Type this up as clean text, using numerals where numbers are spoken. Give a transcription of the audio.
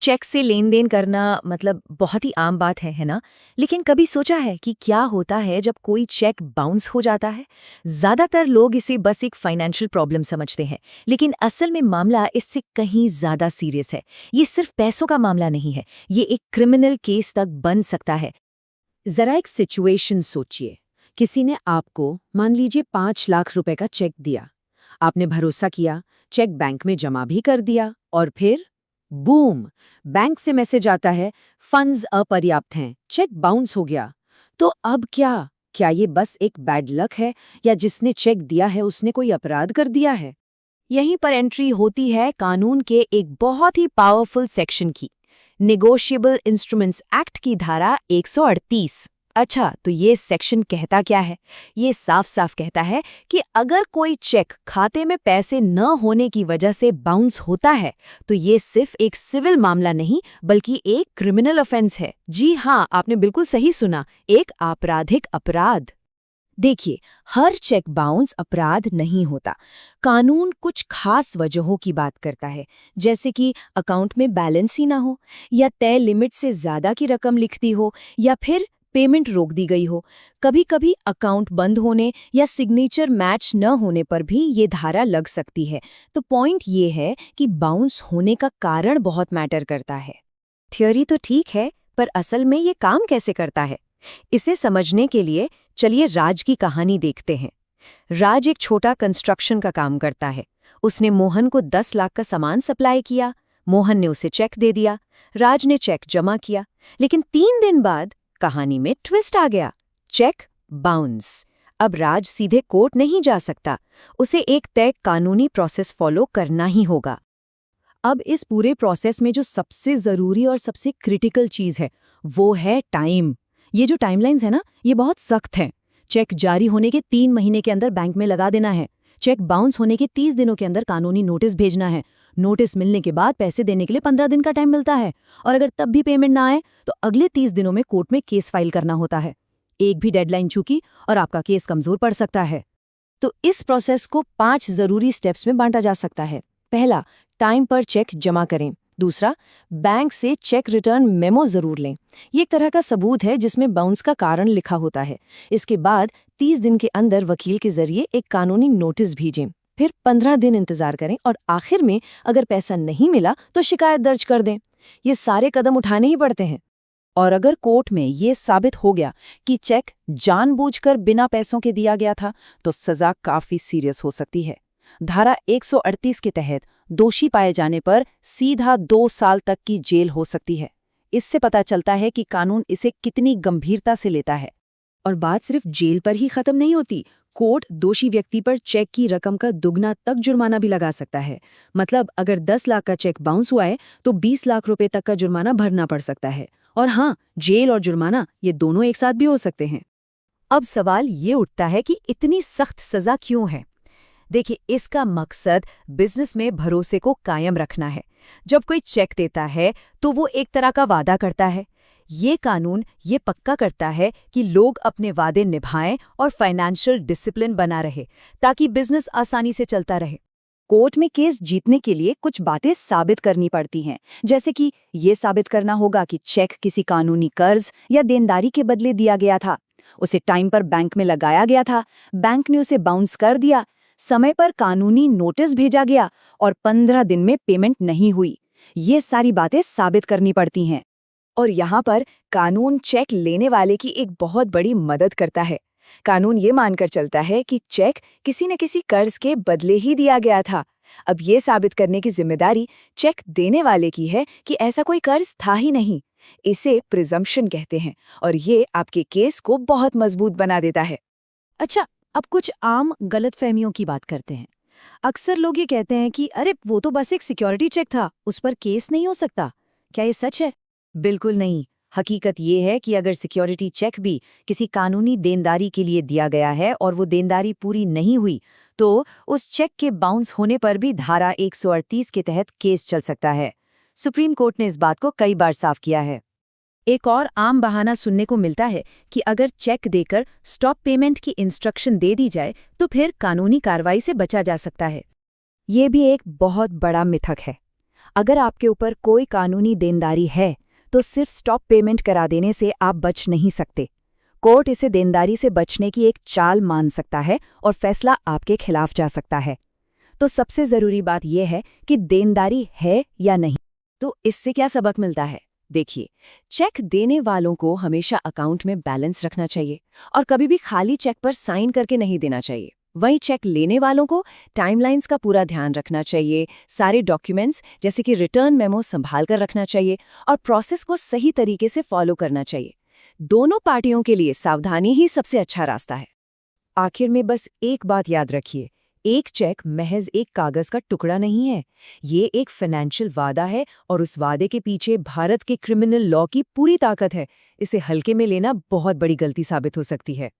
Check से लेन then करना मतलब बहुत ही आम बात है ना? लेकिन कभी सोचा है कि क्या होता है जब कोई चेक बाउंस हो जाता है? ज़्यादातर लोग इसे बस एक फाइनेंशियल प्रॉब्लम समझते हैं, लेकिन असल में मामला इससे कहीं ज़्यादा सीरियस है। ये सिर्फ पैसों का मामला नहीं है, ये एक क्रिमिनल केस तक बन सकता है। जरा एक सिचुएशन सोचिए। किसी ने आपको मान लीजिए 5 लाख रुपए का चेक दिया। आपने भरोसा किया, चेक बैंक में जमा भी कर दिया और फिर बूम, बैंक से मैसेज आता है, फंड्स अपर्याप्त हैं, चेक बाउंस हो गया। तो अब क्या ये बस एक बैड लक है या जिसने चेक दिया है उसने कोई अपराध कर दिया है? यहीं पर एंट्री होती है कानून के एक बहुत ही पावरफुल सेक्शन की, नेगोशिएबल इंस्ट्रूमेंट्स एक्ट की धारा 138। अच्छा, तो ये सेक्शन कहता क्या है? ये साफ साफ कहता है कि अगर कोई चेक खाते में पैसे न होने की वजह से बाउंस होता है, तो ये सिर्फ एक सिविल मामला नहीं बल्कि एक क्रिमिनल ऑफेंस है। जी हाँ, आपने बिल्कुल सही सुना, एक आपराधिक अपराध। देखिए, हर चेक बाउंस अपराध नहीं होता। कानून कुछ खास वजहों की बात करता है, जैसे कि अकाउंट में बैलेंस ही ना हो, या तय लिमिट से ज्यादा की रकम लिख दी हो, या फिर पेमेंट रोक दी गई हो। कभी-कभी अकाउंट बंद होने या सिग्नेचर मैच न होने पर भी ये धारा लग सकती है। तो पॉइंट ये है कि बाउंस होने का कारण बहुत मैटर करता है। थ्योरी तो ठीक है, पर असल में ये काम कैसे करता है? इसे समझने के लिए चलिए राज की कहानी देखते हैं। राज एक छोटा कंस्ट्रक्शन का काम करता है। उसने मोहन को 10 लाख का सामान सप्लाई किया। मोहन ने उसे चेक दे दिया। राज ने चेक जमा किया, लेकिन 3 दिन बाद कहानी में ट्विस्ट आ गया। Cheque bounce. अब राज सीधे कोर्ट नहीं जा सकता, उसे एक तय कानूनी प्रोसेस फॉलो करना ही होगा। अब इस पूरे प्रोसेस में जो सबसे ज़रूरी और सबसे क्रिटिकल चीज़ है, वो है टाइम। ये जो टाइमलाइंस है ना, ये बहुत सख्त हैं। चेक जारी होने के 3 महीने के अंदर बैंक में लगा देना है। चेक बाउंस होने के 30 दिनों के अंदर कानूनी नोटिस भेजना है। नोटिस मिलने के बाद पैसे देने के लिए 15 दिन का टाइम मिलता है, और अगर तब भी पेमेंट ना आए तो अगले 30 दिनों में कोर्ट में केस फाइल करना होता है। एक भी डेडलाइन चूकी और आपका केस कमजोर पड़ सकता है। तो इस प्रोसेस को 5 जरूरी स्टेप्स में बांटा जा सकता है। पहला, टाइम पर चेक जमा करें। दूसरा, बैंक से चेक रिटर्न मेमो जरूर लें। ये एक तरह का सबूत है जिसमें बाउंस का कारण लिखा होता है। इसके बाद 30 दिन के अंदर वकील के जरिए एक कानूनी नोटिस भेजें। फिर 15 दिन इंतजार करें और आखिर में अगर पैसा नहीं मिला तो शिकायत दर्ज कर दें। ये सारे कदम उठाने ही पड़ते हैं। और अगर कोर्ट में ये साबित हो गया कि चेक जानबूझकर बिना पैसों के दिया गया था, तो सजा काफी सीरियस हो सकती है। धारा 138 के तहत दोषी पाए जाने पर सीधा 2 साल तक की जेल हो सकती है। इससे पता चलता है कि कानून इसे कितनी गंभीरता से लेता है। और बात सिर्फ जेल पर ही खत्म नहीं होती। कोर्ट दोषी व्यक्ति पर चेक की रकम का दुगना तक जुर्माना भी लगा सकता है। मतलब अगर 10 लाख का चेक बाउंस हुआ है तो 20 लाख रुपए तक का जुर्माना भरना पड़ सकता है। और हाँ, जेल और जुर्माना ये दोनों एक साथ भी हो सकते हैं। अब सवाल ये उठता है कि इतनी सख्त सजा क्यों है? देखिए, इसका मकसद बिजनेस में भरोसे को कायम रखना है। जब कोई चेक देता है तो वो एक तरह का वादा करता है। ये कानून ये पक्का करता है कि लोग अपने वादे निभाएं और फाइनेंशियल डिसिप्लिन बना रहे, ताकि बिजनेस आसानी से चलता रहे। कोर्ट में केस जीतने के लिए कुछ बातें साबित करनी पड़ती हैं, जैसे कि ये साबित करना होगा कि चेक किसी कानूनी कर्ज या देनदारी के बदले दिया गया था, उसे टाइम पर बैंक में लगाया गया था, बैंक ने उसे बाउंस कर दिया, समय पर कानूनी नोटिस भेजा गया और 15 दिन में पेमेंट नहीं हुई। ये सारी बातें साबित करनी पड़ती हैं। और यहाँ पर कानून चेक लेने वाले की एक बहुत बड़ी मदद करता है। कानून ये मानकर चलता है कि चेक किसी न किसी कर्ज के बदले ही दिया गया था। अब ये साबित करने की जिम्मेदारी चेक देने वाले की है कि ऐसा कोई कर्ज था ही नहीं। इसे प्रिजम्पशन कहते हैं और ये आपके केस को बहुत मजबूत बना देता है। अच्छा, अब कुछ आम गलतफहमियों की बात करते हैं। अक्सर लोग ये कहते हैं कि अरे वो तो बस एक सिक्योरिटी चेक था, उस पर केस नहीं हो सकता। क्या ये सच है? बिल्कुल नहीं। हकीकत ये है कि अगर सिक्योरिटी चेक भी किसी कानूनी देनदारी के लिए दिया गया है और वो देनदारी पूरी नहीं हुई, तो उस चेक के बाउंस होने पर भी धारा 138 के तहत केस चल सकता है। सुप्रीम कोर्ट ने इस बात को कई बार साफ किया है। एक और आम बहाना सुनने को मिलता है कि अगर चेक देकर स्टॉप पेमेंट की इंस्ट्रक्शन दे दी जाए तो फिर कानूनी कार्रवाई से बचा जा सकता है। ये भी एक बहुत बड़ा मिथक है। अगर आपके ऊपर कोई कानूनी देनदारी है तो सिर्फ स्टॉप पेमेंट करा देने से आप बच नहीं सकते। कोर्ट इसे देनदारी से बचने की एक चाल मान सकता है और फैसला आपके खिलाफ जा सकता है। तो सबसे जरूरी बात यह है कि देनदारी है या नहीं। तो इससे क्या सबक मिलता है? देखिए, चेक देने वालों को हमेशा अकाउंट में बैलेंस रखना चाहिए और कभी भी खाली चेक पर साइन करके नहीं देना चाहिए। वहीं चेक लेने वालों को टाइमलाइंस का पूरा ध्यान रखना चाहिए, सारे डॉक्यूमेंट्स जैसे कि रिटर्न मेमो संभाल कर रखना चाहिए और प्रोसेस को सही तरीके से फॉलो करना चाहिए। दोनों पार्टियों के लिए सावधानी ही सबसे अच्छा रास्ता है। आखिर में बस एक बात याद रखिए, एक चेक महज एक कागज का टुकड़ा नहीं है। ये एक फाइनेंशियल वादा है और उस वादे के पीछे भारत के क्रिमिनल लॉ की पूरी ताकत है। इसे हल्के में लेना बहुत बड़ी गलती साबित हो सकती है।